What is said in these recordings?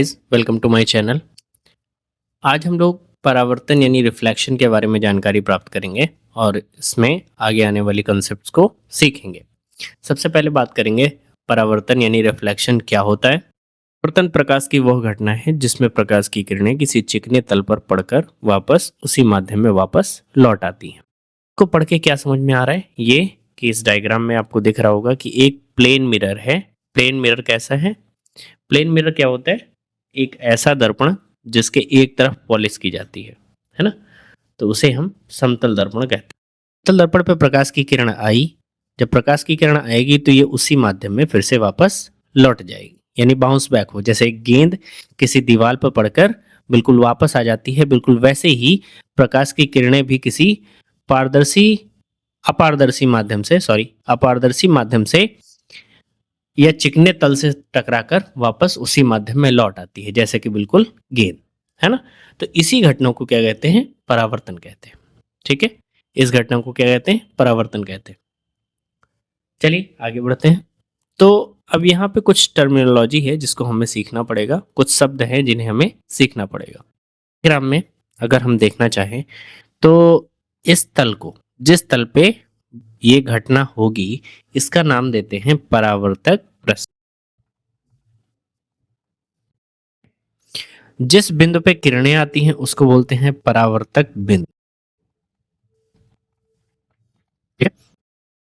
Guys, welcome to my channel. आज हम लोग परावर्तन यानी रिफ्लेक्शन के बारे में जानकारी प्राप्त करेंगे और इसमें आगे आने वाली कॉन्सेप्ट्स को सीखेंगे। सबसे पहले बात करेंगे परावर्तन यानी रिफ्लेक्शन क्या होता है। परावर्तन प्रकाश की वह घटना है जिसमें प्रकाश की किरणें किसी चिकने तल पर पड़कर वापस उसी माध्यम में वापस लौट आती हैं। को पढ़ के क्या समझ में आ रहा है ये कि इस डायग्राम में आपको दिख रहा होगा कि एक प्लेन मिरर है। प्लेन मिरर कैसा है? प्लेन मिरर क्या होता है? एक ऐसा दर्पण जिसके एक तरफ पॉलिश की जाती है ना? तो उसे हम समतल दर्पण कहते हैं। समतल दर्पण पर प्रकाश की किरण आई, जब प्रकाश की किरण आएगी तो ये उसी माध्यम में फिर से वापस लौट जाएगी, यानी बाउंस बैक हो। जैसे एक गेंद किसी दीवार पर पड़कर बिल्कुल वापस आ जाती है, बिल्कुल वैसे ही प्रकाश की किरणें भी किसी अपारदर्शी माध्यम से या चिकने तल से टकराकर वापस उसी माध्यम में लौट आती है, जैसे कि बिल्कुल गेंद, है ना? तो इसी घटना को क्या कहते हैं? परावर्तन कहते हैं। ठीक है, इस घटना को क्या कहते हैं? परावर्तन कहते हैं। चलिए आगे बढ़ते हैं। तो अब यहाँ पे कुछ टर्मिनोलॉजी है जिसको हमें सीखना पड़ेगा, कुछ शब्द हैं जिन्हें हमें सीखना पड़ेगा। ग्राम में अगर हम देखना चाहें तो इस तल को, जिस तल पे ये घटना होगी, इसका नाम देते हैं परावर्तक पृष्ठ। जिस बिंदु पे किरणें आती हैं उसको बोलते हैं परावर्तक बिंदु।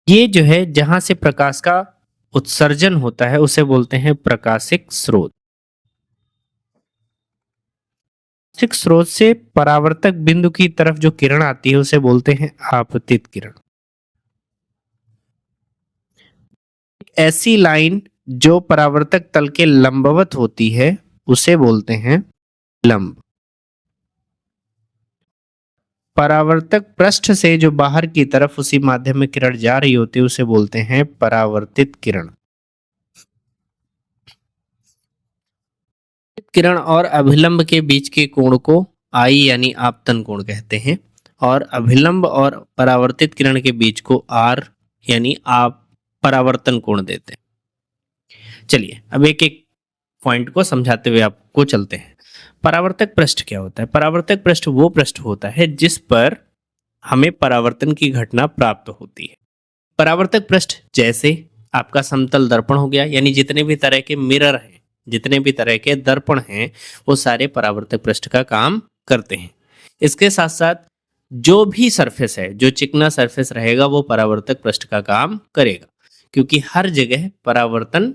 ये जो है जहां से प्रकाश का उत्सर्जन होता है उसे बोलते हैं प्रकाशिक स्रोत। प्रकाशिक स्रोत से परावर्तक बिंदु की तरफ जो किरण आती है उसे बोलते हैं आपतित किरण। ऐसी लाइन जो परावर्तक तल के लंबवत होती है उसे बोलते हैं लंब। परावर्तक पृष्ठ से जो बाहर की तरफ उसी माध्यम में किरण जा रही होती है उसे बोलते हैं परावर्तित किरण। किरण और अभिलंब के बीच के कोण को आई यानी आपतन कोण कहते हैं और अभिलंब और परावर्तित किरण के बीच को आर यानी आप परावर्तन कोण देते हैं। चलिए अब एक एक पॉइंट को समझाते हुए आपको चलते हैं। परावर्तक पृष्ठ क्या होता है? परावर्तक पृष्ठ वो पृष्ठ होता है जिस पर हमें परावर्तन की घटना प्राप्त होती है। परावर्तक पृष्ठ जैसे आपका समतल दर्पण हो गया, यानी जितने भी तरह के मिरर हैं, जितने भी तरह के दर्पण हैं, वो सारे परावर्तक पृष्ठ का काम करते हैं। इसके साथ साथ जो भी सरफेस है, जो चिकना सरफेस रहेगा, वो परावर्तक पृष्ठ का काम करेगा, क्योंकि हर जगह परावर्तन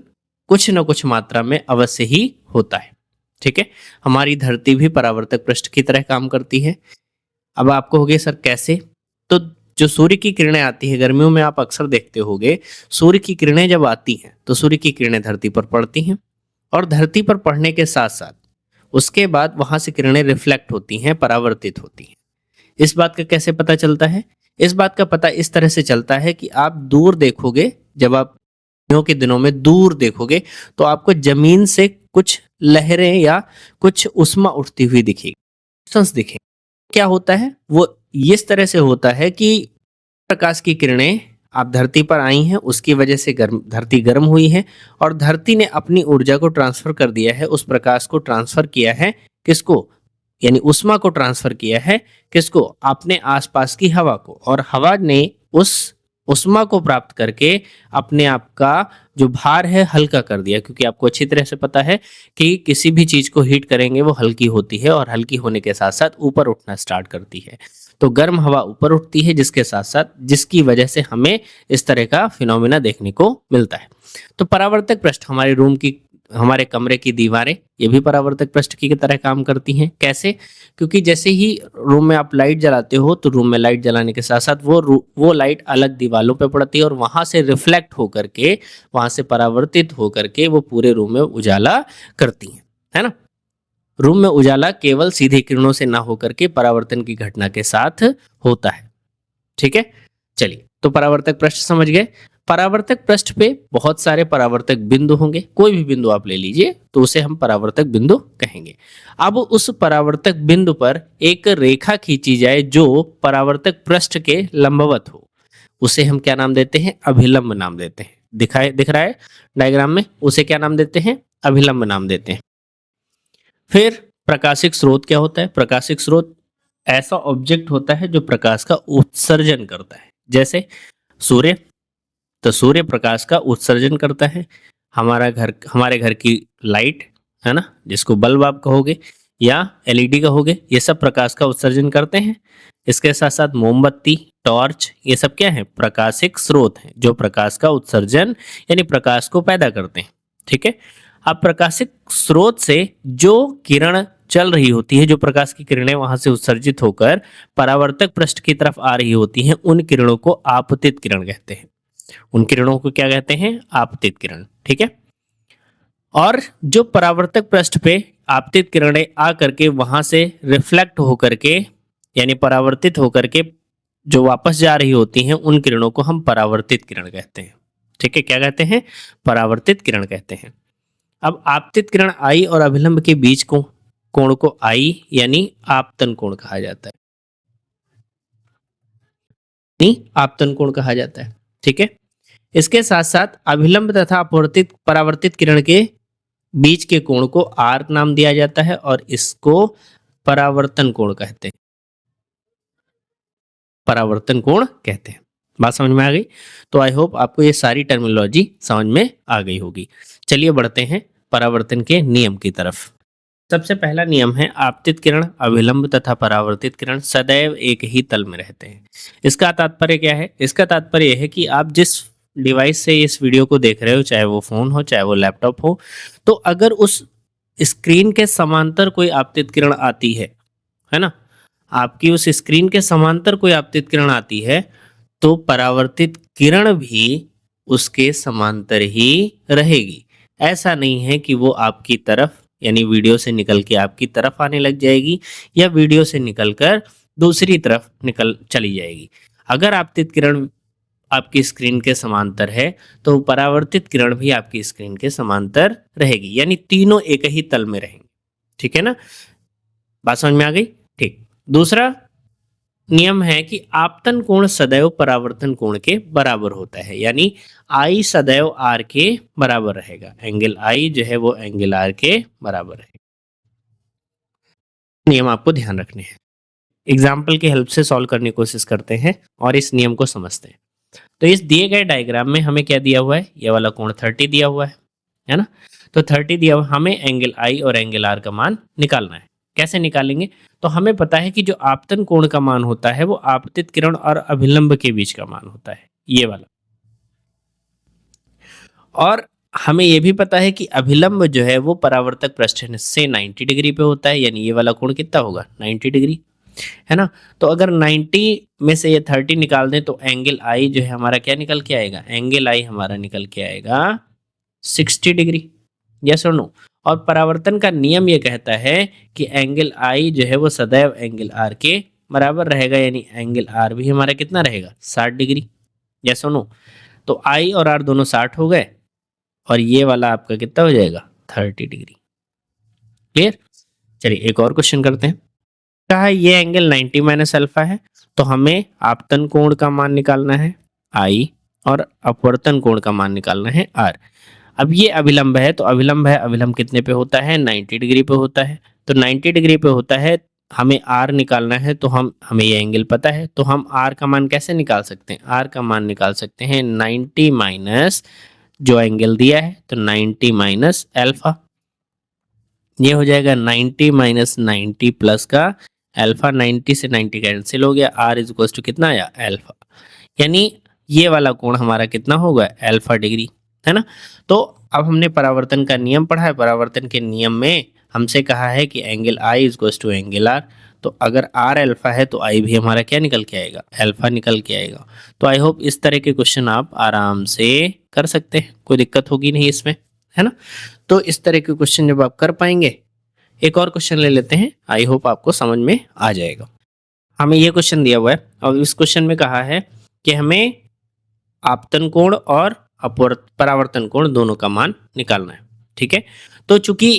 कुछ न कुछ मात्रा में अवश्य ही होता है। ठीक है, हमारी धरती भी परावर्तक पृष्ठ की तरह काम करती है। अब आपको होगे सर कैसे? तो जो सूर्य की किरणें आती है, गर्मियों में आप अक्सर देखते होंगे, सूर्य की किरणें जब आती हैं तो सूर्य की किरणें धरती पर पड़ती हैं और धरती पर पड़ने के साथ साथ उसके बाद वहां से किरणें रिफ्लेक्ट होती हैं, परावर्तित होती हैं। इस बात का कैसे पता चलता है? इस बात का पता इस तरह से चलता है कि आप दूर देखोगे, जब आप गर्मियों के दिनों में दूर देखोगे तो आपको जमीन से कुछ लहरें या कुछ उष्मा उठती हुई दिखेगी। क्या होता है? वो इस तरह से होता है कि प्रकाश की किरणें आप धरती पर आई हैं, उसकी वजह से धरती गर्म हुई है और धरती ने अपनी ऊर्जा को ट्रांसफर कर दिया है, उस प्रकाश को ट्रांसफर किया है किसको? यानी उष्मा को ट्रांसफर किया है किसको? अपने आसपास की हवा को, और हवा ने उस उष्मा को प्राप्त करके अपने आप का जो भार है हल्का कर दिया, क्योंकि आपको अच्छी तरह से पता है कि किसी भी चीज को हीट करेंगे वो हल्की होती है और हल्की होने के साथ साथ ऊपर उठना स्टार्ट करती है। तो गर्म हवा ऊपर उठती है जिसके साथ साथ, जिसकी वजह से हमें इस तरह का फिनोमेना देखने को मिलता है। तो परावर्तक पृष्ठ हमारे कमरे की दीवारें, ये भी परावर्तक पृष्ठ की तरह काम करती हैं। कैसे? क्योंकि जैसे ही रूम में आप लाइट जलाते हो तो रूम में लाइट जलाने के साथ साथ वो लाइट अलग दीवारों पे पड़ती है और वहां से रिफ्लेक्ट होकर के, वहां से परावर्तित होकर के वो पूरे रूम में उजाला करती हैं, है ना? रूम में उजाला केवल सीधी किरणों से ना होकर के परावर्तन की घटना के साथ होता है। ठीक है, चलिए तो परावर्तक पृष्ठ समझ गए। परावर्तक पृष्ठ पे बहुत सारे परावर्तक बिंदु होंगे, कोई भी बिंदु आप ले लीजिए तो उसे हम परावर्तक बिंदु कहेंगे। अब उस परावर्तक बिंदु पर एक रेखा खींची जाए जो परावर्तक पृष्ठ के लंबवत हो, उसे हम क्या नाम देते हैं? अभिलंब नाम देते हैं। दिख रहा है डायग्राम में, उसे क्या नाम देते हैं? अभिलंब नाम देते हैं। फिर प्रकाशिक स्रोत क्या होता है? प्रकाशिक स्रोत ऐसा ऑब्जेक्ट होता है जो प्रकाश का उत्सर्जन करता है। जैसे सूर्य, तो सूर्य प्रकाश का उत्सर्जन करता है। हमारे घर की लाइट, है ना, जिसको बल्ब आप कहोगे या एलईडी कहोगे, ये सब प्रकाश का उत्सर्जन करते हैं। इसके साथ साथ मोमबत्ती, टॉर्च, ये सब क्या है? प्रकाशिक स्रोत हैं जो प्रकाश का उत्सर्जन यानी प्रकाश को पैदा करते हैं। ठीक है। अब प्रकाशिक स्रोत से जो किरण चल रही होती है, जो प्रकाश की किरणें वहां से उत्सर्जित होकर परावर्तक पृष्ठ की तरफ आ रही होती हैं, उन किरणों को आपतित किरण कहते हैं। उन किरणों को क्या कहते हैं? आपतित किरण। ठीक है। और जो परावर्तक पृष्ठ पे आपतित किरणें आ करके वहां से रिफ्लेक्ट होकर के यानी परावर्तित होकर के जो वापस जा रही होती हैं, उन किरणों को हम परावर्तित किरण कहते हैं। ठीक है। क्या कहते हैं? परावर्तित किरण कहते हैं। अब आपतित किरण आई और अभिलंब के बीच को कोण को आई यानी आपतन कोण कहा जाता है। नहीं, आपतन कोण कहा जाता है। ठीक है। इसके साथ साथ अभिलंब तथा अपवर्तित परावर्तित किरण के बीच के कोण को आर नाम दिया जाता है और इसको परावर्तन कोण कहते हैं। परावर्तन कोण कहते हैं। बात समझ में आ गई? तो आई होप आपको ये सारी टर्मिनोलॉजी समझ में आ गई होगी। चलिए बढ़ते हैं परावर्तन के नियम की तरफ। सबसे पहला नियम है आपतित किरण, अभिलंब तथा परावर्तित किरण सदैव एक ही तल में रहते हैं। इसका तात्पर्य क्या है? इसका तात्पर्य यह है कि आप जिस डिवाइस से इस वीडियो को देख रहे हो, चाहे वो फोन हो चाहे वो लैपटॉप हो, तो अगर उस स्क्रीन के समांतर कोई आपतित किरण आती है ना, आपकी उस स्क्रीन के समांतर कोई आपतित किरण आती है, तो परावर्तित किरण भी उसके समांतर ही रहेगी। ऐसा नहीं है कि वो आपकी तरफ यानी वीडियो से निकल के आपकी तरफ आने लग जाएगी या वीडियो से निकलकर दूसरी तरफ निकल चली जाएगी। अगर आपतित किरण आपकी स्क्रीन के समांतर है तो परावर्तित किरण भी आपकी स्क्रीन के समांतर रहेगी, यानी तीनों एक ही तल में रहेंगे। ठीक है ना? बात समझ में आ गई? ठीक। दूसरा नियम है कि आपतन कोण सदैव परावर्तन कोण के बराबर होता है, यानी आई सदैव आर के बराबर रहेगा। एंगल आई जो है वो एंगल आर के बराबर रहेगा। नियम आपको ध्यान रखने हैं। एग्जाम्पल की हेल्प से सॉल्व करने की कोशिश करते हैं और इस नियम को समझते हैं। तो इस दिए गए डायग्राम में हमें क्या दिया हुआ है? ये वाला कोण 30 दिया हुआ है ना? तो 30 दिया हुआ, हमें एंगल आई और एंगल आर का मान निकालना है। कैसे निकालेंगे? तो हमें पता है कि जो आपतन कोण का मान होता है वो आपतित किरण और अभिलंब के बीच का मान होता है, ये वाला। और हमें ये भी पता है कि अभिलंब जो है वो परावर्तक पृष्ठ से 90 डिग्री पे होता है, यानी ये वाला कोण कितना होगा? 90 डिग्री, है ना? तो अगर 90 में से ये 30 निकाल दें तो एंगल आई जो है हमारा क्या निकल के आएगा? एंगल आई हमारा निकल के आएगा 60 डिग्री। यस और नो? और परावर्तन का नियम ये कहता है कि एंगल आई जो है वो सदैव एंगल आर के बराबर रहेगा, यानी एंगल आर भी हमारा कितना रहेगा? 60 डिग्री। यस और नो? तो आई और आर दोनों 60 हो गए और ये वाला आपका कितना हो जाएगा? 30 डिग्री। क्लियर? चलिए एक और क्वेश्चन करते हैं। कहा है ये एंगल 90 माइनस अल्फा है, तो हमें आपतन कोण का मान निकालना है आई और अपवर्तन कोण का मान निकालना है आर। अब ये अभिलंब है, तो अभिलंब है, अभिलंब कितने पे होता है? 90 डिग्री पे होता है। तो 90 डिग्री पे होता है, हमें आर निकालना है, तो हमें ये एंगल पता है, तो हम आर का मान कैसे निकाल सकते हैं? आर का मान निकाल सकते हैं 90 माइनस जो एंगल दिया है, तो 90 माइनस अल्फा। ये हो जाएगा 90 माइनस 90 प्लस का अल्फा। 90 से 90 कैंसिल हो गया, आर इज इक्वल टू कितना आया? अल्फा। यानी ये वाला कोण हमारा कितना होगा? अल्फा डिग्री, है ना? तो अब हमने परावर्तन का नियम पढ़ा है। परावर्तन के नियम में हमसे कहा है कि angle I is equal to angle R, तो अगर आर अल्फा है तो आई भी हमारा क्या निकल के आएगा? अल्फा निकल के आएगा। तो आई होप इस तरह के क्वेश्चन आप आराम से कर सकते हैं, कोई दिक्कत होगी नहीं इसमें, है ना? तो इस तरह के क्वेश्चन जब आप कर पाएंगे, एक और क्वेश्चन ले लेते हैं, आई होप आपको समझ में आ जाएगा। हमें ये क्वेश्चन दिया हुआ है और इस क्वेश्चन में कहा है कि हमें आपतन कोण और परावर्तन कोण दोनों का मान निकालना है। ठीक है। तो चूंकि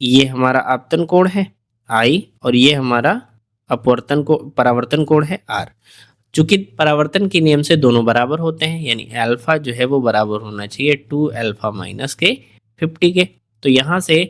ये हमारा आपतन कोण है आई और ये हमारा परावर्तन कोण है आर, चूंकि परावर्तन के नियम से दोनों बराबर होते हैं, यानी अल्फा जो है वो बराबर होना चाहिए 2 अल्फा माइनस के 50 के। तो यहाँ से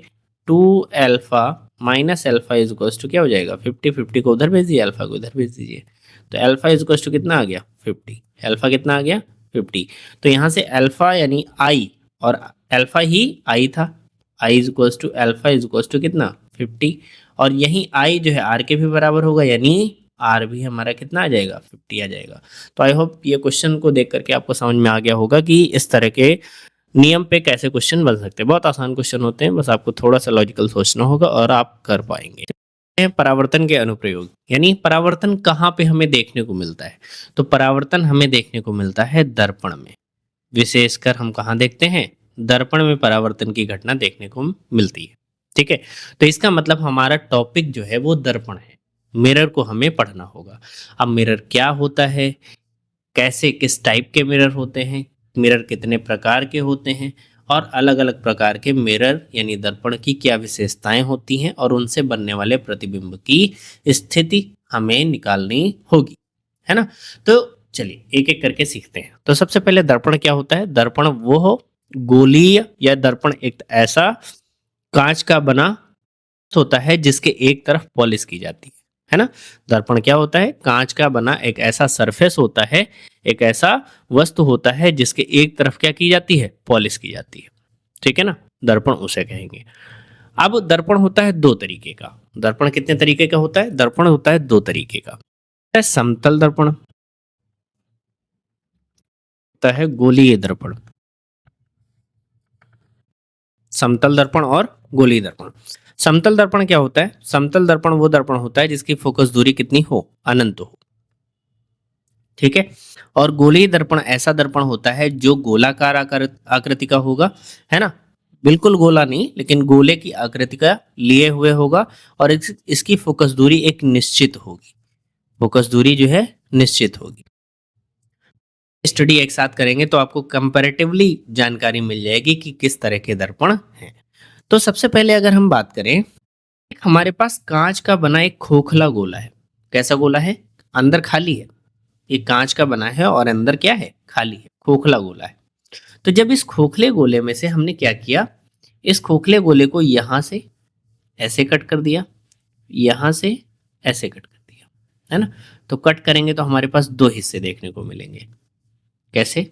2 alpha minus alpha is equal to क्या हो जाएगा 50, 50 को उधर भेज दीजिए, अल्फा को उधर भेज दीजिए, तो अल्फा इज इक्वल टू कितना आ गया 50, अल्फा कितना आ गया 50। तो यहाँ से अल्फा यानी आई, और अल्फा ही आई था, I is equal to alpha is equal to कितना 50, और यही आई जो है आर के भी बराबर होगा, यानी आर भी हमारा कितना आ जाएगा 50 आ जाएगा। तो आई होप ये क्वेश्चन को देख करके आपको समझ में आ गया होगा कि इस तरह के नियम पे कैसे क्वेश्चन बन सकते हैं। बहुत आसान क्वेश्चन होते हैं, बस आपको थोड़ा सा लॉजिकल सोचना होगा और आप कर पाएंगे। परावर्तन के अनुप्रयोग, यानी परावर्तन कहाँ पे हमें देखने को मिलता है, तो परावर्तन हमें देखने को मिलता है दर्पण में, विशेषकर हम कहाँ देखते हैं, दर्पण में परावर्तन की घटना देखने को मिलती है। ठीक है, तो इसका मतलब हमारा टॉपिक जो है वो दर्पण है, मिरर को हमें पढ़ना होगा। अब मिरर क्या होता है, कैसे किस टाइप के मिरर होते हैं, मिरर कितने प्रकार के होते हैं, और अलग अलग प्रकार के मिरर यानी दर्पण की क्या विशेषताएं होती हैं, और उनसे बनने वाले प्रतिबिंब की स्थिति हमें निकालनी होगी, है ना। तो चलिए एक एक करके सीखते हैं। तो सबसे पहले दर्पण क्या होता है, दर्पण वो गोलीय या दर्पण एक ऐसा कांच का बना होता है जिसके एक तरफ पॉलिश की जाती है ना। दर्पण क्या होता है, कांच का बना एक ऐसा सरफेस होता है, एक ऐसा वस्तु होता है जिसके एक तरफ क्या की जाती है, पॉलिश की जाती है। ठीक है ना, दर्पण उसे कहेंगे। अब दर्पण होता है दो तरीके का। दर्पण कितने तरीके का होता है, दर्पण होता है दो तरीके का, है समतल दर्पण, होता है गोलीय दर्पण, समतल दर्पण और गोलीय दर्पण। समतल दर्पण क्या होता है, समतल दर्पण वो दर्पण होता है जिसकी फोकस दूरी कितनी हो, अनंत हो। ठीक है, और गोलीय दर्पण ऐसा दर्पण होता है जो गोलाकार आकृति का होगा, है ना, बिल्कुल गोला नहीं लेकिन गोले की आकृति का लिए हुए होगा, और इसकी फोकस दूरी एक निश्चित होगी, फोकस दूरी जो है निश्चित होगी। स्टडी एक साथ करेंगे तो आपको कंपैरेटिवली जानकारी मिल जाएगी कि किस तरह के दर्पण हैं। तो सबसे पहले अगर हम बात करें, हमारे पास कांच का बना एक खोखला गोला है। कैसा गोला है, अंदर खाली है, ये कांच का बना है और अंदर क्या है, खाली है, खोखला गोला है। तो जब इस खोखले गोले में से हमने क्या किया, इस खोखले गोले को यहां से ऐसे कट कर दिया, यहां से ऐसे कट कर दिया, है ना। तो कट करेंगे तो हमारे पास दो हिस्से देखने को मिलेंगे। कैसे,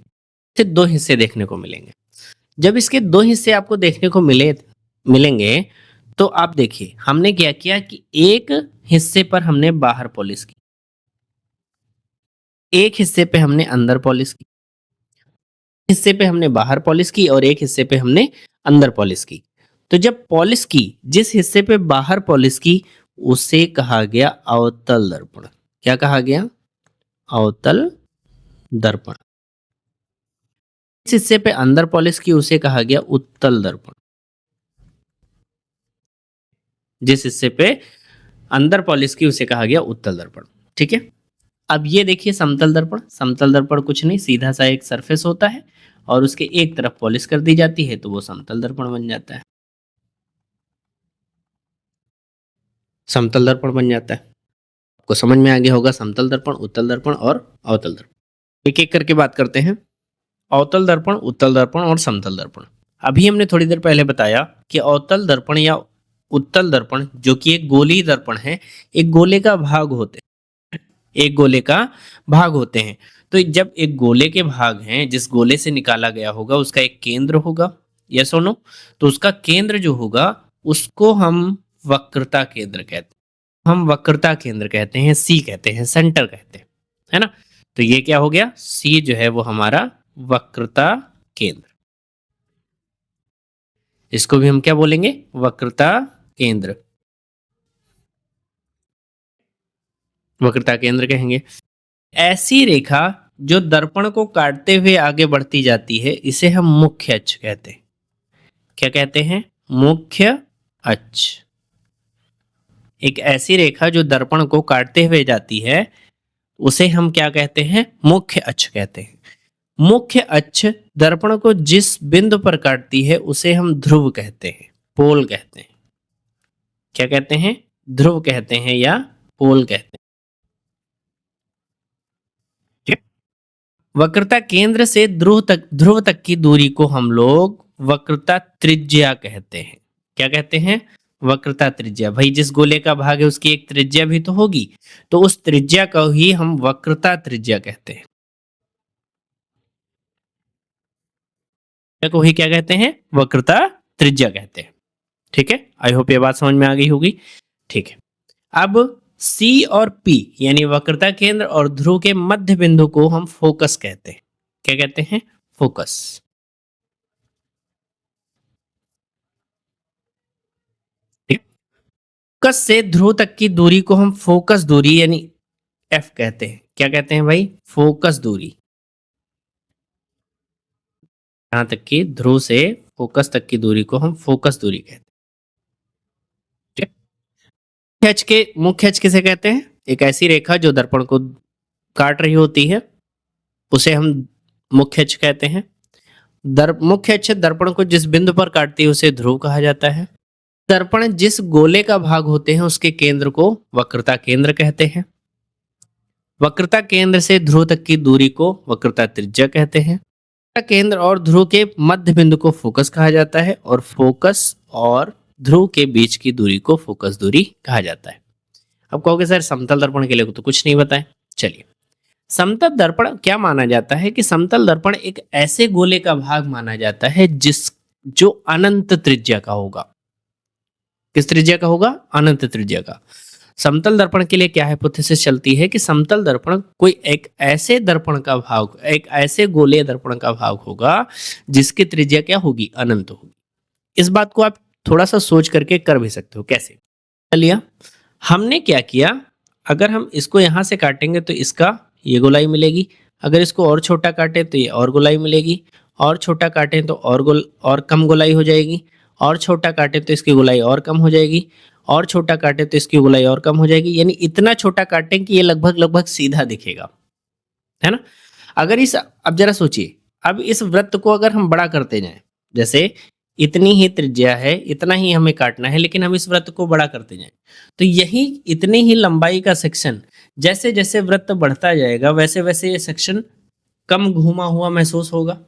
सिर्फ दो हिस्से देखने को मिलेंगे। जब इसके दो हिस्से आपको देखने को मिलेंगे, तो आप देखिए हमने क्या किया कि एक हिस्से पर हमने बाहर पॉलिश की, एक हिस्से पे हमने अंदर पॉलिश की, हिस्से पे हमने बाहर पॉलिश की, और एक हिस्से पे हमने अंदर पॉलिश की। तो जब पॉलिश की, जिस हिस्से पे बाहर पॉलिश की उसे कहा गया अवतल दर्पण। क्या कहा गया, अवतल दर्पण। जिस हिस्से पे अंदर पॉलिश की उसे कहा गया उत्तल दर्पण। जिस हिस्से पे अंदर पॉलिश की उसे कहा गया उत्तल दर्पण। ठीक है, अब ये देखिए समतल दर्पण। समतल दर्पण कुछ नहीं, सीधा सा एक सरफेस होता है और उसके एक तरफ पॉलिश कर दी जाती है तो वो समतल दर्पण बन जाता है, समतल दर्पण बन जाता है। आपको समझ में आ गया होगा समतल दर्पण, उत्तल दर्पण और अवतल दर्पण। एक एक करके बात करते हैं। अवतल दर्पण, उत्तल दर्पण और समतल दर्पण। अभी हमने थोड़ी देर पहले बताया कि अवतल दर्पण या उत्तल दर्पण जो कि एक गोलीय दर्पण है, एक गोले का भाग होते हैं, एक गोले का भाग होते हैं। तो जब एक गोले के भाग हैं, जिस गोले से निकाला गया होगा उसका एक केंद्र होगा, यस और नो, तो उसका केंद्र जो होगा उसको हम वक्रता केंद्र कहते हैं, हम वक्रता केंद्र कहते हैं, सी कहते हैं, सेंटर कहते हैं, है ना। तो ये क्या हो गया, सी जो है वो हमारा वक्रता केंद्र, इसको भी हम क्या बोलेंगे, वक्रता केंद्र, वक्रता केंद्र कहेंगे। ऐसी रेखा जो दर्पण को काटते हुए आगे बढ़ती जाती है इसे हम मुख्य अक्ष कहते हैं। क्या कहते हैं, मुख्य अक्ष। एक ऐसी रेखा जो दर्पण को काटते हुए जाती है उसे हम क्या कहते हैं, मुख्य अक्ष कहते हैं। मुख्य अक्ष दर्पण को जिस बिंदु पर काटती है उसे हम ध्रुव कहते हैं, पोल कहते हैं। क्या कहते हैं, ध्रुव कहते हैं या पोल कहते हैं। ठीक? वक्रता केंद्र से ध्रुव तक की दूरी को हम लोग वक्रता त्रिज्या कहते हैं। क्या कहते हैं, वक्रता त्रिज्या। भाई जिस गोले का भाग है उसकी एक त्रिज्या भी तो होगी, तो उस त्रिज्या को ही हम वक्रता त्रिज्या कहते हैं। को ही क्या कहते हैं? वक्रता त्रिज्या कहते हैं। ठीक है, आई होप ये बात समझ में आ गई होगी। ठीक है, अब C और P यानी वक्रता केंद्र और ध्रुव के मध्य बिंदु को हम फोकस कहते हैं। क्या कहते हैं? फोकस। फोकस से ध्रुव तक की दूरी को हम फोकस दूरी यानी F कहते हैं। क्या कहते हैं भाई? फोकस दूरी। यहां तक की ध्रुव से फोकस तक की दूरी को हम फोकस दूरी कहते हैं। मुख्य अक्ष किसे कहते हैं? एक ऐसी रेखा जो दर्पण को काट रही होती है, उसे हम मुख्य अक्ष कहते हैं। मुख्य अक्ष दर्पण को जिस बिंदु पर काटती है उसे ध्रुव कहा जाता है। दर्पण जिस गोले का भाग होते हैं उसके केंद्र को वक्रता केंद्र कहते हैं। वक्रता केंद्र से ध्रुव तक की दूरी को वक्रता त्रिज्या कहते हैं। केंद्र और ध्रुव के मध्य बिंदु को फोकस कहा जाता है और फोकस और ध्रुव के बीच की दूरी को फोकस दूरी कहा जाता है। अब कहोगे सर समतल दर्पण के लिए तो कुछ नहीं बताएं। चलिए, समतल दर्पण क्या माना जाता है कि समतल दर्पण एक ऐसे गोले का भाग माना जाता है जो अनंत त्रिज्या का होगा। किस त्रिज्या का होगा? अनंत त्रिज्या का। समतल दर्पण के लिए क्या हाइपोथेसिस चलती है कि समतल दर्पण कोई एक ऐसे दर्पण का भाग, एक ऐसे गोले दर्पण का भाग होगा जिसकी त्रिज्या क्या होगी? अनंत होगी। इस बात को आप थोड़ा सा सोच करके कर भी सकते हो। कैसे? चलिए, हमने क्या किया, अगर हम इसको यहां से काटेंगे तो इसका ये गोलाई मिलेगी, अगर इसको और छोटा काटे तो ये और गोलाई मिलेगी, और छोटा काटें तो और कम गोलाई हो जाएगी, और छोटा काटे तो इसकी गोलाई और कम हो जाएगी, और छोटा काटे तो इसकी गोलाई और कम हो जाएगी। यानी इतना छोटा काटें कि ये लगभग लगभग सीधा दिखेगा, है ना। अगर अब जरा सोचिए, अब इस वृत्त को अगर हम बड़ा करते जाएं, जैसे इतनी ही त्रिज्या है, इतना ही हमें काटना है, लेकिन हम इस वृत्त को बड़ा करते जाएं तो यही इतनी ही लंबाई का सेक्शन जैसे जैसे वृत्त बढ़ता जाएगा वैसे वैसे ये सेक्शन कम घुमा हुआ महसूस होगा,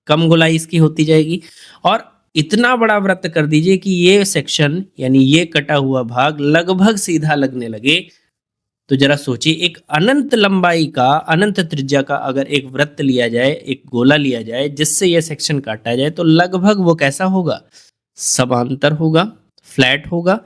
कम गोलाई इसकी होती जाएगी। और इतना बड़ा वृत्त कर दीजिए कि ये सेक्शन यानी ये कटा हुआ भाग लगभग सीधा लगने लगे। तो जरा सोचिए, एक अनंत लंबाई का, अनंत त्रिज्या का अगर एक वृत्त लिया जाए, एक गोला लिया जाए जिससे यह सेक्शन काटा जाए तो लगभग वो कैसा होगा? समांतर होगा, फ्लैट होगा।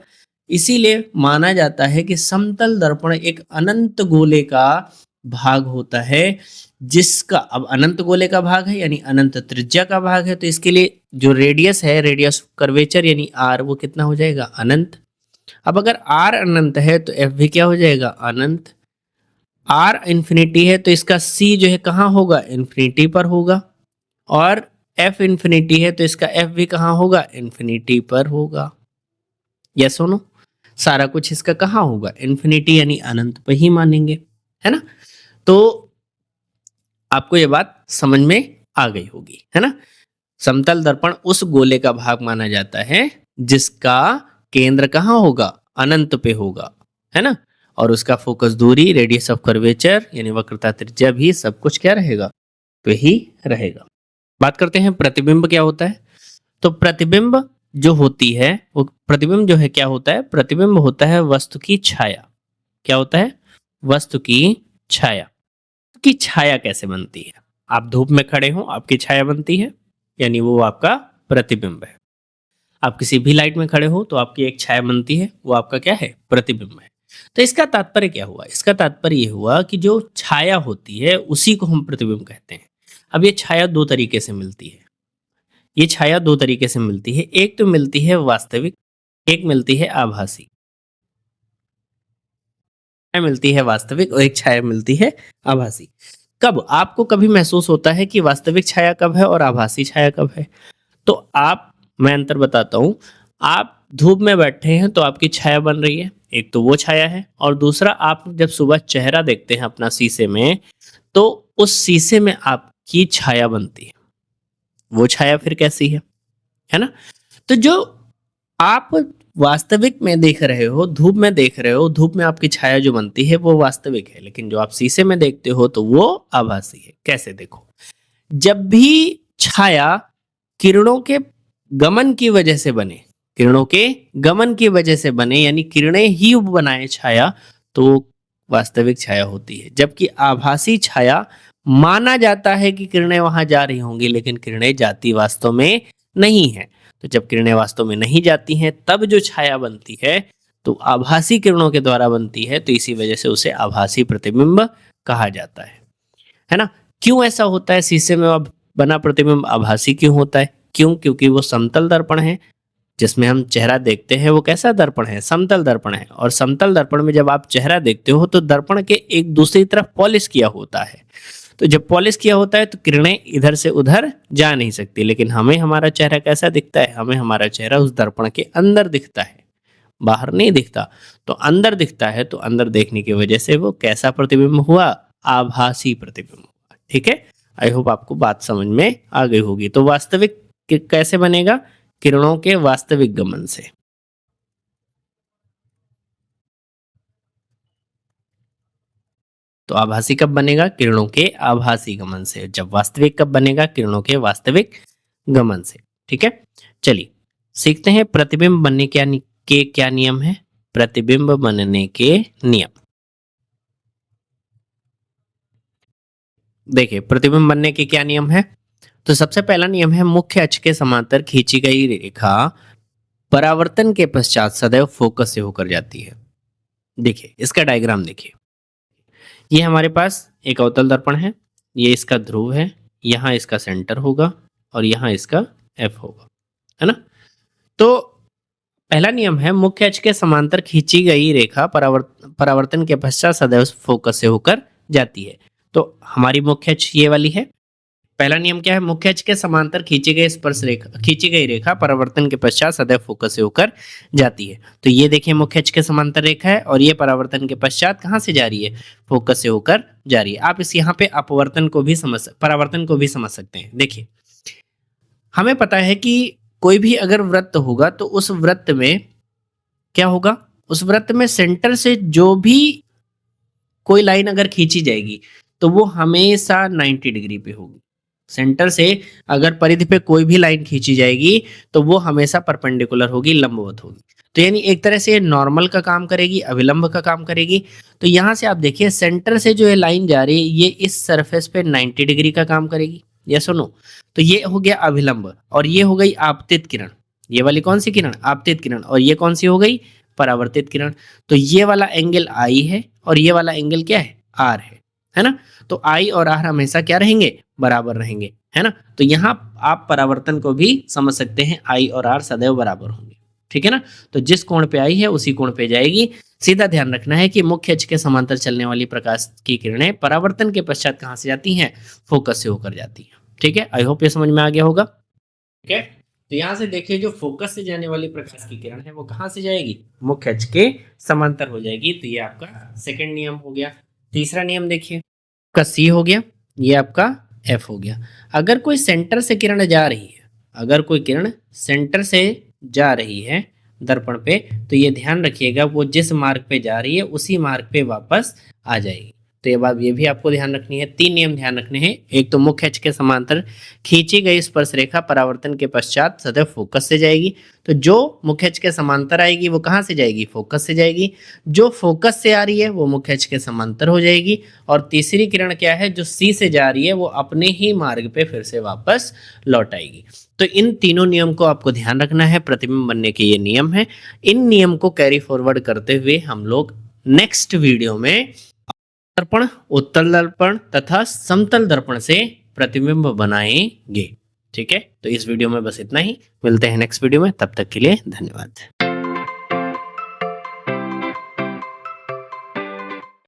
इसीलिए माना जाता है कि समतल दर्पण एक अनंत गोले का भाग होता है जिसका, अब अनंत गोले का भाग है यानी अनंत त्रिज्या का भाग है, तो इसके लिए जो रेडियस है, रेडियस कर्वेचर यानी आर, वो कितना हो जाएगा? अनंत। अब अगर r अनंत है तो f भी क्या हो जाएगा? अनंत। r इंफिनिटी है तो इसका c जो है कहाँ होगा? इंफिनिटी पर होगा। और f इंफिनिटी है तो इसका f भी कहाँ होगा? इंफिनिटी पर होगा। यस और नो? सारा कुछ इसका कहाँ होगा? इंफिनिटी यानी अनंत पर ही मानेंगे, है ना। तो आपको ये बात समझ में आ गई होगी, है ना। समतल दर्पण उस गोले का भाग माना जाता है जिसका केंद्र कहाँ होगा? अनंत पे होगा, है ना। और उसका फोकस दूरी, रेडियस ऑफ कर्वेचर यानी वक्रता त्रिज्या भी सब कुछ क्या रहेगा? पे ही रहेगा। बात करते हैं प्रतिबिंब क्या होता है। तो प्रतिबिंब जो होती है, वो प्रतिबिंब जो है क्या होता है? प्रतिबिंब होता है वस्तु की छाया। क्या होता है? वस्तु की छाया। की छाया कैसे बनती है? आप धूप में खड़े हो, आपकी छाया बनती है, यानी वो आपका प्रतिबिंब है। आप किसी भी लाइट में खड़े हो तो आपकी एक छाया बनती है, वो आपका क्या है? प्रतिबिंब है। तो इसका तात्पर्य क्या हुआ? इसका तात्पर्य ये हुआ कि जो छाया होती है उसी को हम प्रतिबिंब कहते हैं। अब ये छाया दो तरीके से मिलती है। ये छाया दो तरीके से मिलती है, एक तो मिलती है वास्तविक, एक मिलती है आभासी। छाया मिलती है वास्तविक और एक छाया मिलती है आभासी। कब आपको कभी महसूस होता है कि वास्तविक छाया कब है और आभासी छाया कब है? तो मैं अंतर बताता हूं। आप धूप में बैठे हैं तो आपकी छाया बन रही है, एक तो वो छाया है, और दूसरा आप जब सुबह चेहरा देखते हैं अपना शीशे में तो उस शीशे में आपकी छाया बनती है। वो छाया फिर कैसी है ना। तो जो आप वास्तविक में देख रहे हो, धूप में देख रहे हो, धूप में आपकी छाया जो बनती है वो वास्तविक है, लेकिन जो आप शीशे में देखते हो तो वो आभासी है। कैसे? देखो, जब भी छाया किरणों के गमन की वजह से बने, किरणों के गमन की वजह से बने यानी किरणें ही बनाए छाया तो वास्तविक छाया होती है, जबकि आभासी छाया माना जाता है कि किरणें वहां जा रही होंगी, लेकिन किरणें जाती वास्तव में नहीं है। तो जब किरणें वास्तव में नहीं जाती हैं तब जो छाया बनती है तो आभासी किरणों के द्वारा बनती है, तो इसी वजह से उसे आभासी प्रतिबिंब कहा जाता है ना। क्यों ऐसा होता है, शीशे में बना प्रतिबिंब आभासी क्यों होता है? क्यों? क्योंकि वो समतल दर्पण है, जिसमें हम चेहरा देखते हैं वो कैसा दर्पण है? समतल दर्पण है। और समतल दर्पण में जब आप चेहरा देखते हो तो दर्पण के एक दूसरी तरफ पॉलिश किया होता है, तो जब पॉलिश किया होता है तो किरणें इधर से उधर जा नहीं सकती, लेकिन हमें हमारा चेहरा कैसा दिखता है? हमें हमारा चेहरा उस दर्पण के अंदर दिखता है, बाहर नहीं दिखता। तो अंदर दिखता है, तो अंदर देखने की वजह से वो कैसा प्रतिबिंब हुआ? आभासी प्रतिबिंब हुआ। ठीक है, आई होप आपको बात समझ में आ गई होगी। तो वास्तविक कैसे बनेगा? किरणों के वास्तविक गमन से। तो आभासी कब बनेगा? किरणों के आभासी गमन से। जब वास्तविक कब बनेगा? किरणों के वास्तविक गमन से। ठीक है, चलिए सीखते हैं प्रतिबिंब बनने के क्या नियम है। प्रतिबिंब बनने के नियम, देखिए प्रतिबिंब बनने के क्या नियम है। तो सबसे पहला नियम है मुख्य अक्ष के समांतर खींची गई रेखा परावर्तन के पश्चात सदैव फोकस से होकर जाती है। देखिए इसका डायग्राम देखिए, ये हमारे पास एक अवतल दर्पण है, ये इसका ध्रुव है, यहाँ इसका सेंटर होगा और यहाँ इसका एफ होगा, है ना। तो पहला नियम है मुख्य अक्ष के समांतर खींची गई रेखा परावर्तन के पश्चात सदैव फोकस से होकर जाती है। तो हमारी मुख्य अक्ष ये वाली है। पहला नियम क्या है? मुख्य अक्ष के समांतर खींची गई रेखा परावर्तन के पश्चात सदैव फोकस से होकर जाती है। तो ये देखिए मुख्य अक्ष के समांतर रेखा है और ये परावर्तन के पश्चात कहाँ से जा रही है? फोकस से होकर जा रही है। आप इस यहाँ पे अपवर्तन को भी परावर्तन को भी समझ सकते हैं। देखिए हमें पता है कि कोई भी अगर वृत्त होगा तो उस वृत्त में क्या होगा? उस वृत्त में सेंटर से जो भी कोई लाइन अगर खींची जाएगी तो वो हमेशा 90 डिग्री पे होगी। सेंटर से अगर परिधि पे कोई भी लाइन खींची जाएगी तो वो हमेशा परपेंडिकुलर होगी, लंबवत होगी। तो यानी एक तरह से नॉर्मल का काम करेगी, अभिलंब का काम करेगी। तो यहाँ से आप देखिए सेंटर से जो ये लाइन जा रही है ये इस सरफेस पे 90 डिग्री का काम करेगी, यस और नो। तो ये हो गया अभिलंब और ये हो गई आपतित किरण। ये वाली कौन सी किरण? आपतित किरण। और ये कौन सी हो गई? परावर्तित किरण। तो ये वाला एंगल आई है और ये वाला एंगल क्या है? आर है ना। तो आई और आर हमेशा क्या रहेंगे? बराबर रहेंगे, है ना। तो यहाँ आप परावर्तन को भी समझ सकते हैं, आई और आर सदैव बराबर होंगे, ठीक है ना। तो जिस कोण पे आई है उसी कोण पे जाएगी। सीधा ध्यान रखना है कि मुख्य अक्ष के समांतर चलने वाली प्रकाश की किरणें परावर्तन के पश्चात कहाँ से जाती हैं? फोकस से होकर जाती हैं। ठीक है, आई होप ये समझ में आ गया होगा। ठीक है, तो यहाँ से देखिए जो फोकस से जाने वाली प्रकाश की किरण है वो कहाँ से जाएगी? मुख्य अक्ष के समांतर हो जाएगी। तो ये आपका सेकंड नियम हो गया। तीसरा नियम देखिए, आपका सी हो गया, ये आपका एफ हो गया। अगर कोई सेंटर से किरण जा रही है, अगर कोई किरण सेंटर से जा रही है दर्पण पे, तो ये ध्यान रखिएगा वो जिस मार्ग पे जा रही है उसी मार्ग पे वापस आ जाएगी। तो ये बात ये भी आपको ध्यान रखनी है। 3 नियम ध्यान रखने हैं। एक तो मुख्य अक्ष के समांतर खींची गई स्पर्श रेखा परावर्तन के पश्चात सदैव फोकस से जाएगी। तो जो मुख्य अक्ष के समांतर आएगी वो कहाँ से जाएगी? फोकस से जाएगी। जो फोकस से आ रही है वो मुख्य अक्ष के समांतर हो जाएगी। और तीसरी किरण क्या है? जो सी से जा रही है वो अपने ही मार्ग पे फिर से वापस लौट आएगी। तो इन तीनों नियम को आपको ध्यान रखना है। प्रतिबिंब बनने के ये नियम है। इन नियम को कैरी फॉरवर्ड करते हुए हम लोग नेक्स्ट वीडियो में दर्पण, उत्तल दर्पण तथा समतल दर्पण से प्रतिबिंब बनाएंगे। ठीक है, तो इस वीडियो में बस इतना ही। मिलते हैं नेक्स्ट वीडियो में, तब तक के लिए धन्यवाद।